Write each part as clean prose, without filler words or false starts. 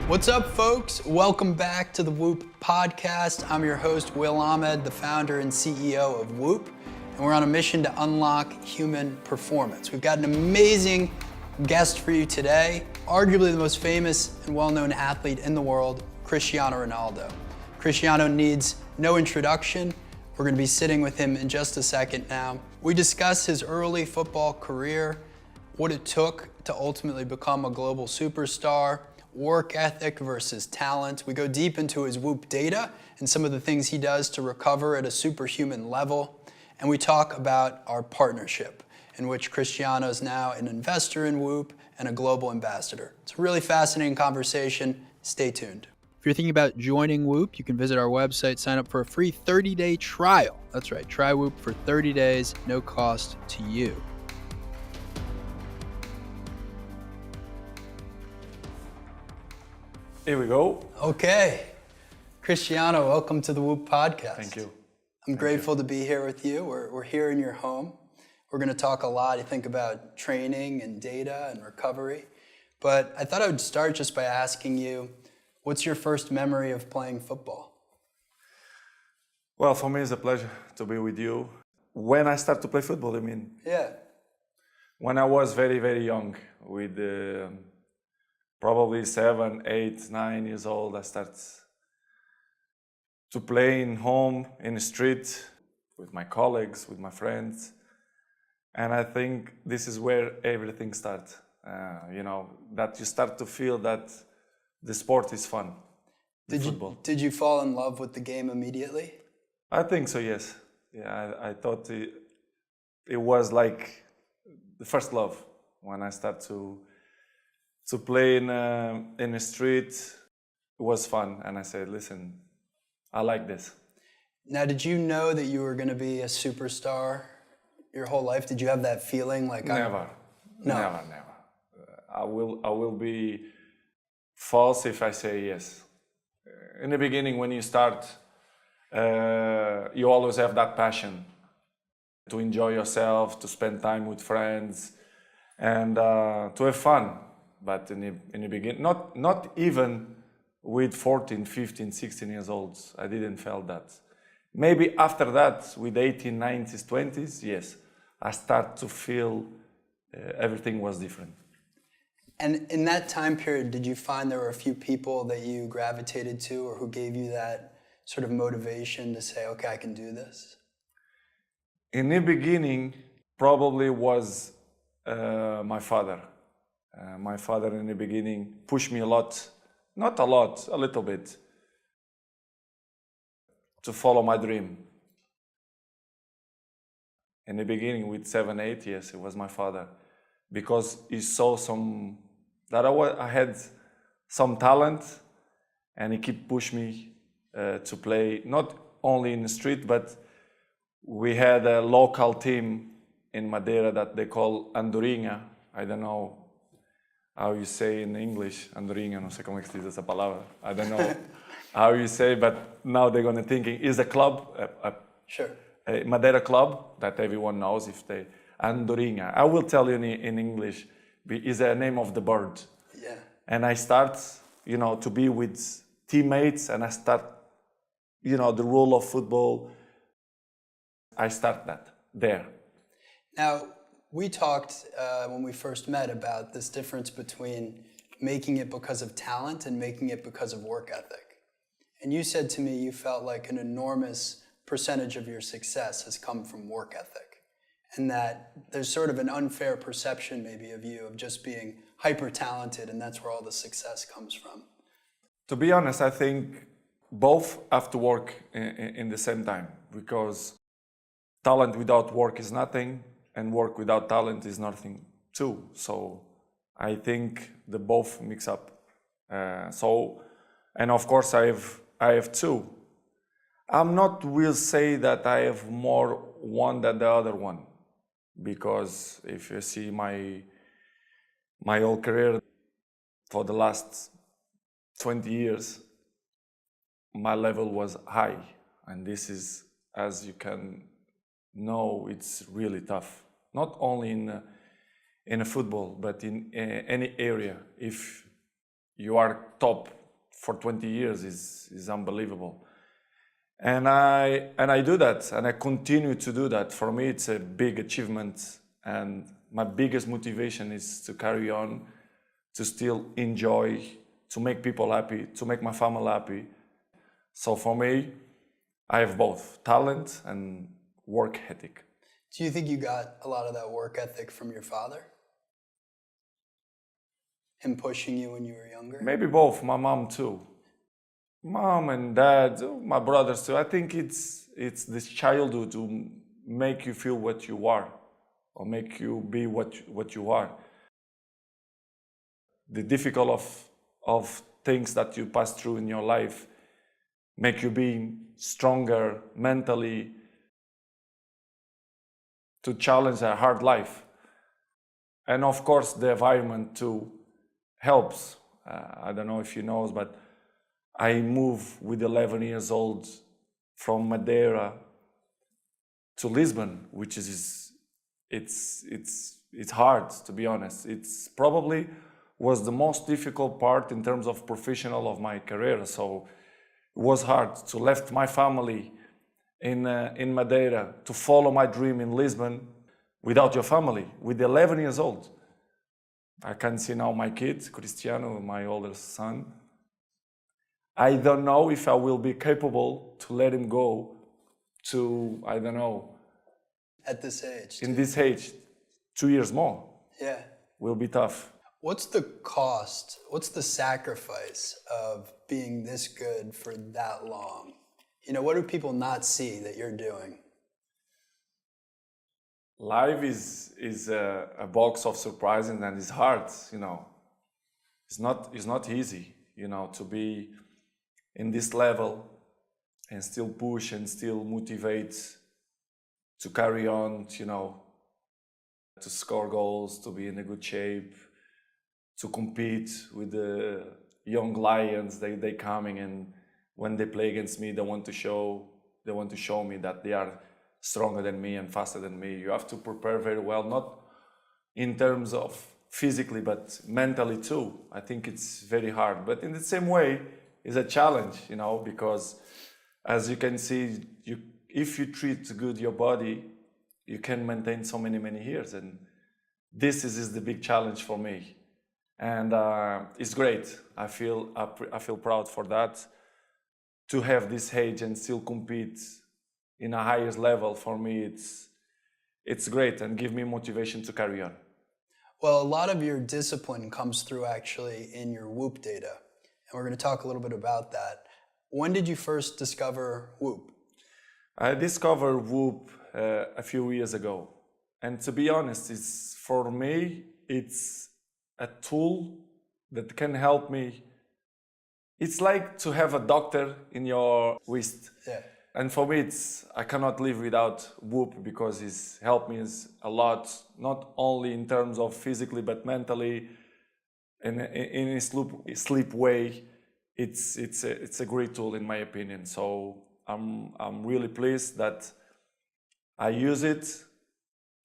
What's up, folks? Welcome back to the Whoop podcast. I'm your host, Will Ahmed, the founder and CEO of Whoop, and we're on a mission to unlock human performance. We've got an amazing guest for you today, arguably the most famous and well-known athlete in the world, Cristiano Ronaldo. Cristiano needs no introduction. We're going to be sitting with him in just a second now. We discuss his early football career, what it took to ultimately become a global superstar, work ethic versus talent. We go deep into his Whoop data and some of the things he does to recover at a superhuman level. And we talk about our partnership, in which Cristiano is now an investor in Whoop and a global ambassador. It's a really fascinating conversation. Stay tuned. If you're thinking about joining Whoop, you can visit our website, sign up for a free 30-day trial. That's right, try Whoop for 30 days, no cost to you. Here we go. Okay. Cristiano, welcome to the Whoop podcast. Thank you. I'm grateful to be here with you. We're here in your home. We're going to talk a lot, I think, about training and data and recovery. But I thought I would start just by asking you, what's your first memory of playing football? Well, for me, it's a pleasure to be with you. When I started to play football, I mean? Yeah. When I was very, very young, with probably 7, 8, 9 years old, I started to play in home, in the street, with my colleagues, with my friends. And I think this is where everything starts. That you start to feel that the sport is fun, football. Did you fall in love with the game immediately? I think so, yes. Yeah, I thought it was like the first love when I started to play in the street. It was fun, and I said, listen, I like this. Now, did you know that you were going to be a superstar your whole life? Did you have that feeling? Never. No. Never. I will be false if I say yes. In the beginning, when you start, you always have that passion to enjoy yourself, to spend time with friends, and to have fun. But in the beginning, not even with 14, 15, 16 years old, I didn't feel that. Maybe after that, with 18, 19s, 20s, yes, I start to feel everything was different. And in that time period, did you find there were a few people that you gravitated to or who gave you that sort of motivation to say, okay, I can do this? In the beginning, probably was my father. My father in the beginning pushed me a lot, not a lot, a little bit, to follow my dream. In the beginning, with 7, 8 years, it was my father, because he saw that I had some talent, and he kept pushing me to play, not only in the street, but we had a local team in Madeira that they call Andorinha. I don't know how you say in English, Andorinha, não sei como é que se diz essa palavra. I don't know how you say, but now they're going to thinking, is a club, Sure. a Madeira club that everyone knows if they, Andorinha. I will tell you in English, is the name of the bird. Yeah. And I start, to be with teammates, and I start, the rule of football. I start that there. Now, we talked when we first met about this difference between making it because of talent and making it because of work ethic. And you said to me you felt like an enormous percentage of your success has come from work ethic, and that there's sort of an unfair perception maybe of you of just being hyper talented, and that's where all the success comes from. To be honest, I think both have to work in the same time, because talent without work is nothing, and work without talent is nothing too. So I think the both mix up. And of course I have two. I'm not will say that I have more one than the other one, because if you see my whole career for the last 20 years, my level was high, and this is, as you can know, it's really tough. Not only in a football, but in any area. If you are top for 20 years is unbelievable. And I do that, and I continue to do that. For me, it's a big achievement, and my biggest motivation is to carry on, to still enjoy, to make people happy, to make my family happy. So for me, I have both talent and work ethic. Do you think you got a lot of that work ethic from your father? Him pushing you when you were younger? Maybe both, my mom too. Mom and dad, my brothers too. I think it's this childhood to make you feel what you are, or make you be what you are. The difficult of things that you pass through in your life make you be stronger mentally to challenge a hard life. And of course, the environment too helps. I don't know if you know, but I moved with 11 years old from Madeira to Lisbon, which is it's hard, to be honest. It's probably was the most difficult part in terms of professional of my career. So it was hard to left my family in Madeira to follow my dream in Lisbon without your family, with 11 years old. I can see now my kid, Cristiano, my oldest son. I don't know if I will be capable to let him go to, I don't know. At this age? In this age, 2 years more. Yeah. Will be tough. What's the cost? What's the sacrifice of being this good for that long? You know, what do people not see that you're doing? Life is a box of surprises, and it's hard, you know. It's not easy, you know, to be in this level and still push and still motivate to carry on, you know, to score goals, to be in a good shape, to compete with the young lions. They coming, and when they play against me, they want to show me that they are stronger than me and faster than me. You have to prepare very well, not in terms of physically, but mentally too. I think it's very hard, but in the same way, it's a challenge, you know, because as you can see, if you treat good your body, you can maintain so many years, and this is the big challenge for me, and it's great. I feel proud for that, to have this age and still compete in a highest level. For me, it's great and give me motivation to carry on. Well, a lot of your discipline comes through actually in your Whoop data, and we're going to talk a little bit about that. When did you first discover Whoop? I discovered Whoop a few years ago, and to be honest, for me it's a tool that can help me. It's like to have a doctor in your wrist. Yeah. And for me, I cannot live without Whoop, because it's helped me a lot, not only in terms of physically, but mentally, in a sleep way. It's a great tool in my opinion. So I'm really pleased that I use it.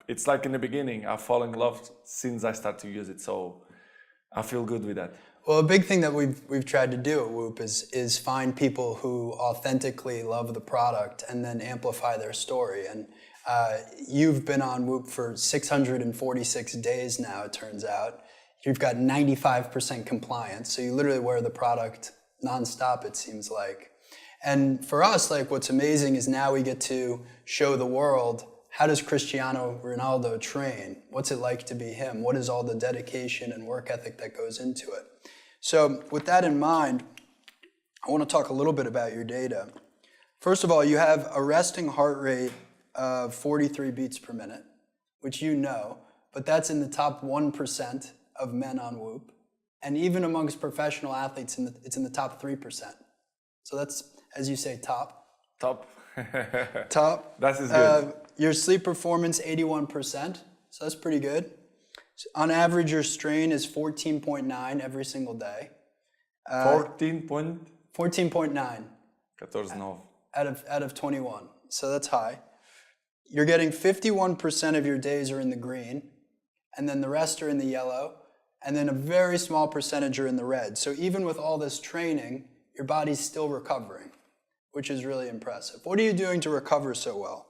It's like in the beginning, I fall in love since I start to use it. So I feel good with that. Well, a big thing that we've tried to do at Whoop is find people who authentically love the product and then amplify their story. And you've been on Whoop for 646 days now, it turns out. You've got 95% compliance, so you literally wear the product nonstop, it seems like. And for us, like, what's amazing is now we get to show the world, how does Cristiano Ronaldo train? What's it like to be him? What is all the dedication and work ethic that goes into it? So with that in mind, I want to talk a little bit about your data. First of all, you have a resting heart rate of 43 beats per minute, which you know, but that's in the top 1% of men on Whoop. And even amongst professional athletes, it's in the top 3%. So that's, as you say, top. Top. Top. That is good. Your sleep performance, 81%. So that's pretty good. So on average, your strain is 14.9 every single day. 14.9. 14.9 out of 21. So that's high. You're getting 51% of your days are in the green, and then the rest are in the yellow. and then a very small percentage are in the red. So even with all this training, your body's still recovering, which is really impressive. What are you doing to recover so well?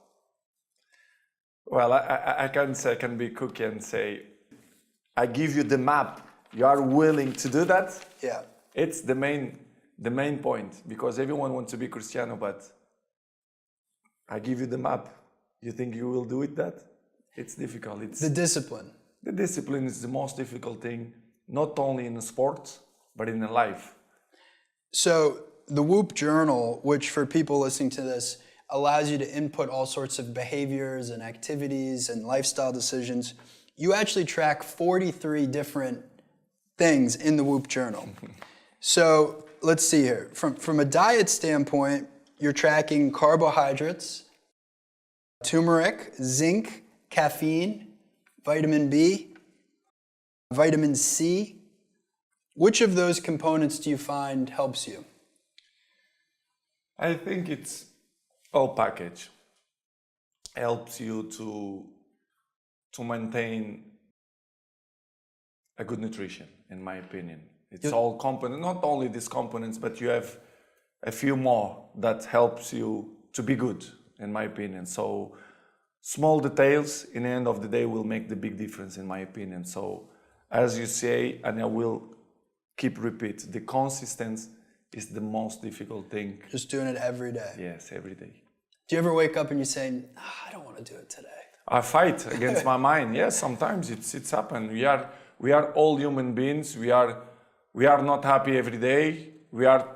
Well, I can be cookie and say, I give you the map. You are willing to do that? Yeah. It's the main point, because everyone wants to be Cristiano, but I give you the map. You think you will do it that? It's difficult. It's the discipline. The discipline is the most difficult thing, not only in sports, but in life. So the Whoop Journal, which for people listening to this, allows you to input all sorts of behaviors and activities and lifestyle decisions. You actually track 43 different things in the Whoop Journal. So let's see here. From a diet standpoint, you're tracking carbohydrates, turmeric, zinc, caffeine, vitamin B, vitamin C. Which of those components do you find helps you? I think it's all package. Helps you to maintain a good nutrition, in my opinion. It's all component, not only these components, but you have a few more that helps you to be good, in my opinion. So small details in the end of the day will make the big difference, in my opinion. So as you say, and I will keep repeat, the consistency is the most difficult thing. Just doing it every day. Yes, every day. Do you ever wake up and you're saying, I don't want to do it today? I fight against my mind. Yes, sometimes it's happened. We are all human beings. We are not happy every day. We are,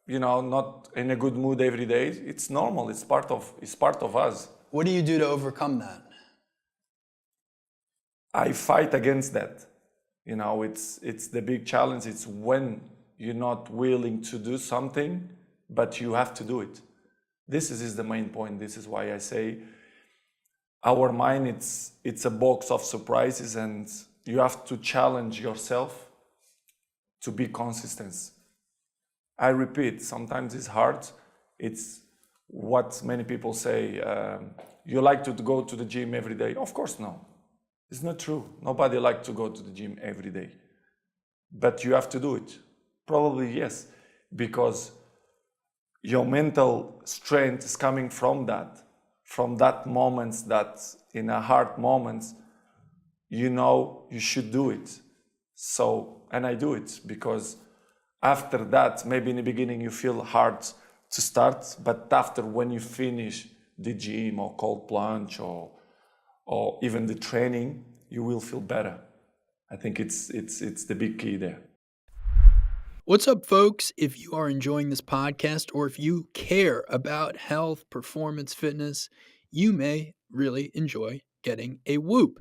not in a good mood every day. It's normal. It's part of us. What do you do to overcome that? I fight against that. It's the big challenge. It's when you're not willing to do something, but you have to do it. This is the main point. This is why I say our mind, it's a box of surprises, and you have to challenge yourself to be consistent. I repeat, sometimes it's hard. It's what many people say, you like to go to the gym every day. Of course, no. It's not true. Nobody likes to go to the gym every day. But you have to do it. Probably yes, because your mental strength is coming from that moments, that in a hard moments, you should do it. So, and I do it because after that, maybe in the beginning you feel hard to start, but after when you finish the gym or cold plunge or even the training, you will feel better. I think it's the big key there. What's up, folks? If you are enjoying this podcast or if you care about health, performance, fitness, you may really enjoy getting a Whoop.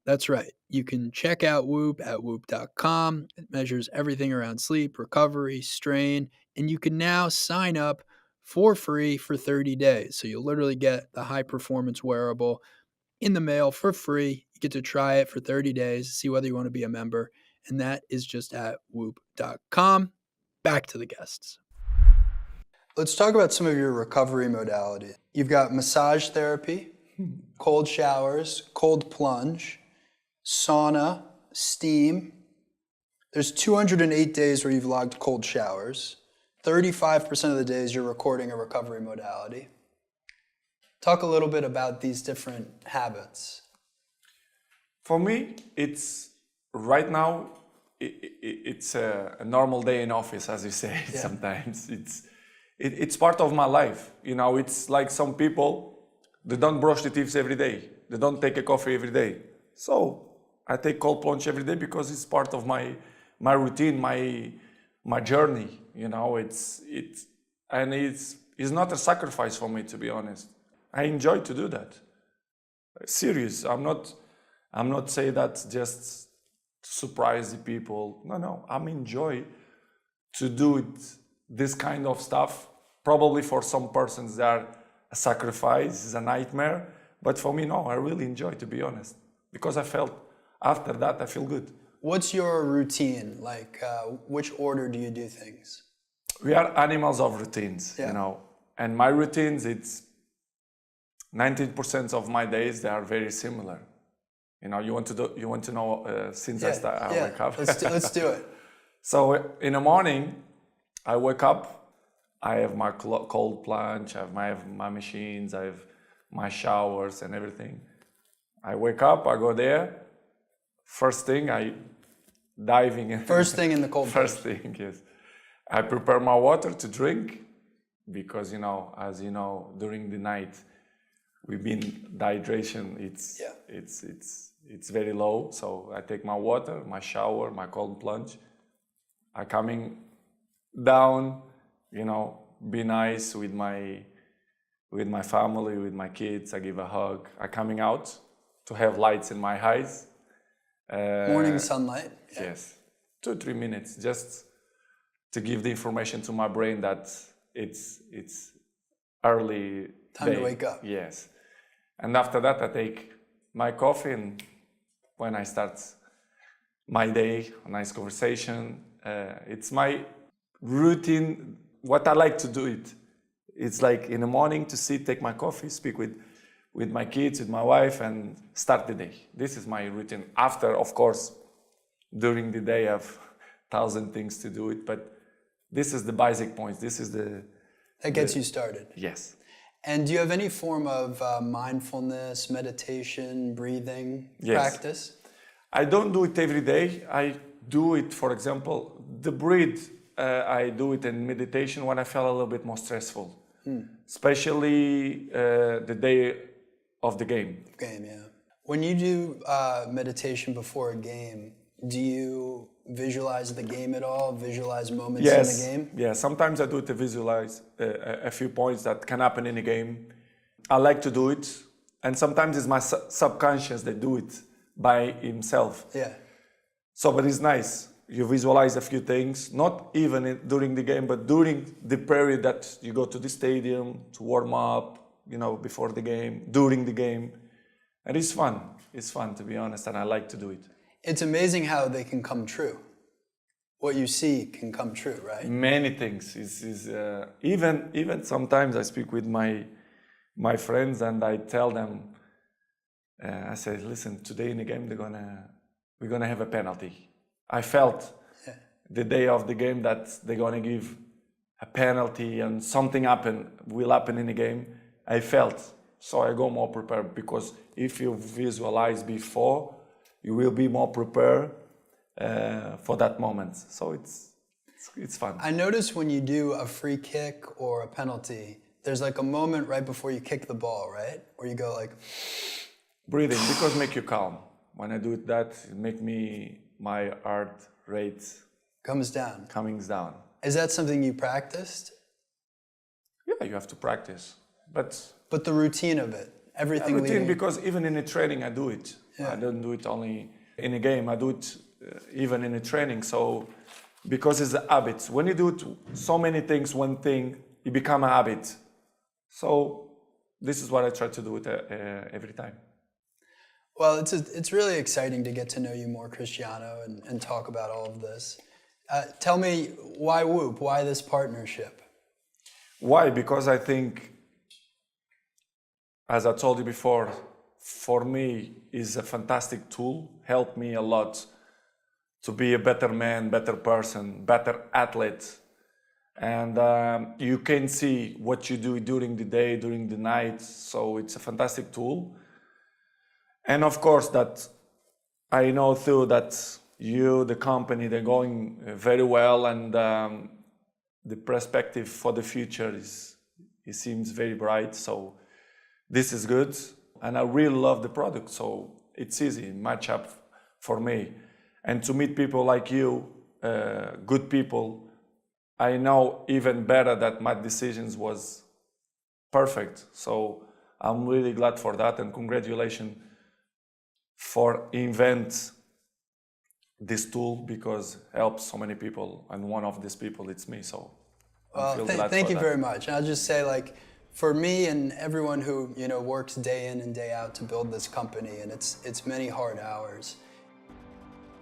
That's right. You can check out Whoop at whoop.com. It measures everything around sleep, recovery, strain, and you can now sign up for free for 30 days. So you'll literally get the high performance wearable in the mail for free. You get to try it for 30 days, see whether you want to be a member. And that is just at whoop.com. Back to the guests. Let's talk about some of your recovery modality. You've got massage therapy, cold showers, cold plunge, sauna, steam. There's 208 days where you've logged cold showers. 35% of the days you're recording a recovery modality. Talk a little bit about these different habits. For me, it's right now, it's a normal day in office, as you say. Yeah. Sometimes it's part of my life. It's like some people, they don't brush the teeth every day. They don't take a coffee every day. So I take cold plunge every day because it's part of my routine, my journey. It's not a sacrifice for me, to be honest. I enjoy to do that. Serious. I'm not saying that just to surprise the people. No. I'm enjoy to do this kind of stuff. Probably for some persons that a sacrifice is a nightmare, but for me, no. I really enjoy, to be honest, because I felt after that I feel good. What's your routine? Like, which order do you do things? We are animals of routines, and my routines, it's 19% of my days, they are very similar. You want to know since I wake up. Let's do it. So in the morning, I wake up. I have my cold plunge. I have my machines. I have my showers and everything. I wake up. I go there. First thing, I diving in. First thing in the cold plunge. First thing, yes. I prepare my water to drink because as you know, during the night, we've been dehydration. It's very low. So I take my water, my shower, my cold plunge. I coming down, be nice with my family, with my kids. I give a hug. I coming out to have lights in my eyes. Morning sunlight. Yeah. Yes, 2-3 minutes just to give the information to my brain that it's early time day. To wake up. Yes, and after that I take my coffee, and when I start my day, a nice conversation. It's my routine. What I like to do it's like in the morning to sit, take my coffee, speak with my kids, with my wife, and start the day. This is my routine. After, of course, during the day I have 1,000 things to do it, but this is the basic points. This is that gets you started. Yes. And do you have any form of mindfulness, meditation, breathing practice? I don't do it every day. I do it, for example, the breathe. I do it in meditation when I feel a little bit more stressful, especially the day of the game. Yeah. When you do meditation before a game, do you visualize the game at all? Visualize moments in the game? Yeah, sometimes I do it to visualize a few points that can happen in a game. I like to do it, and sometimes it's my subconscious that do it by himself. Yeah. So, but it's nice. You visualize a few things, not even during the game, but during the period that you go to the stadium to warm up, before the game, during the game. And it's fun. It's fun, to be honest, and I like to do it. It's amazing how they can come true. What you see can come true, right? Many things. Even sometimes I speak with my friends and I tell them, I say, listen, today in the game we're gonna have a penalty. I felt the day of the game that they're gonna give a penalty and something will happen in the game. I felt, so I go more prepared, because if you visualize before, you will be more prepared for that moment. So it's fun. I notice when you do a free kick or a penalty, there's like a moment right before you kick the ball, right? Where you go like... Breathing, because make you calm. When I do it make my heart rate... Comes down. Coming down. Is that something you practiced? Yeah, you have to practice. But the routine of it, everything routine, leading... because even in a training I do it. Yeah. I don't do it only in a game. I do it even in a training. So, because it's a habit. When you do it, so many things, one thing, it become a habit. So, this is what I try to do every time. Well, it's really exciting to get to know you more, Cristiano, and talk about all of this. Tell me, why Whoop? Why this partnership? Why? Because I think, as I told you before, for me, is a fantastic tool. Helped me a lot to be a better man, better person, better athlete. And you can see what you do during the day, during the night. So it's a fantastic tool. And of course, that I know too that you, the company, they're going very well, and the perspective for the future it seems very bright. So this is good, and I really love the product. So it's easy, match up for me, and to meet people like you, good people. I know even better that my decisions was perfect. So I'm really glad for that, and congratulations for invent this tool, because it helps so many people, and one of these people, it's me. So well, thank you very much. And I'll just say, like, for me and everyone who works day in and day out to build this company, and it's many hard hours,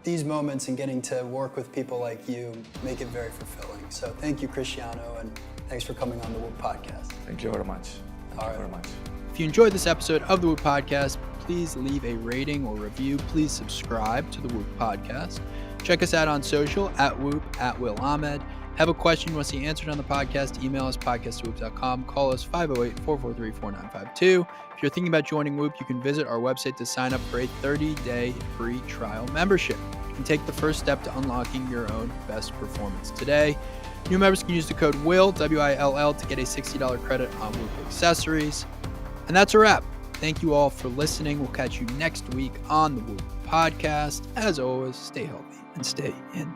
these moments and getting to work with people like you make it very fulfilling. So thank you, Cristiano, and thanks for coming on the Whoop Podcast. Thank you very much. Thank you very much. If you enjoyed this episode of the Whoop Podcast, please leave a rating or review. Please subscribe to the Whoop podcast. Check us out on social at Whoop, at Will Ahmed. Have a question you want to see answered on the podcast, email us podcast@whoop.com, call us 508-443-4952. If you're thinking about joining Whoop, you can visit our website to sign up for a 30-day free trial membership and take the first step to unlocking your own best performance today. New members can use the code WILL, W-I-L-L, to get a $60 credit on Whoop accessories. And that's a wrap. Thank you all for listening. We'll catch you next week on the Whoop podcast. As always, stay healthy and stay in